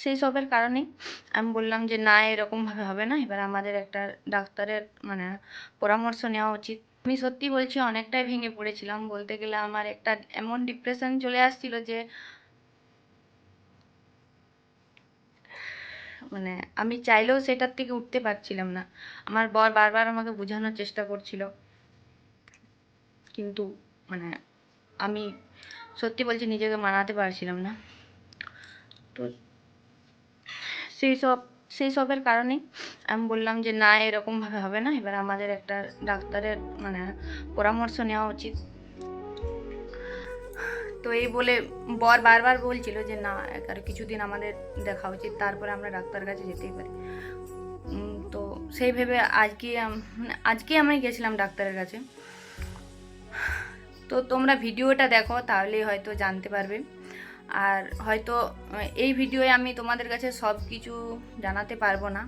সেই সবের কারণেই আমি বললাম যে না এরকমভাবে হবে না, এবার আমাদের একটা ডাক্তারের মানে পরামর্শ নেওয়া উচিত। আমি সত্যি বলছি অনেকটাই ভেঙে পড়েছিলাম, বলতে গেলে আমার একটা এমন ডিপ্রেশন চলে আসছিল যে মানে আমি চাইলেও সেটার থেকে উঠতে পারছিলাম না। আমার বর বারবার আমাকে বোঝানোর চেষ্টা করছিল, কিন্তু মানে আমি সত্যি বলছি নিজেকে মানাতে পারছিলাম না। তো সেই সব সেই সবের কারণেই আমি বললাম যে না এরকমভাবে হবে না, এবার আমাদের একটা ডাক্তারের মানে পরামর্শ নেওয়া উচিত। তো এই বলে বর বারবার বলছিল যে না আর কিছুদিন আমাদের দেখা উচিত, তারপরে আমরা ডাক্তারের কাছে যেতেই পারি। তো সেই ভেবে আজকে আমি গেছিলাম ডাক্তারের কাছে। তো তোমরা ভিডিওটা দেখো, তাহলেই হয়তো জানতে পারবে। আর হয়তো এই ভিডিওয়ে আমি তোমাদের কাছে সব কিছু জানাতে পারবো না,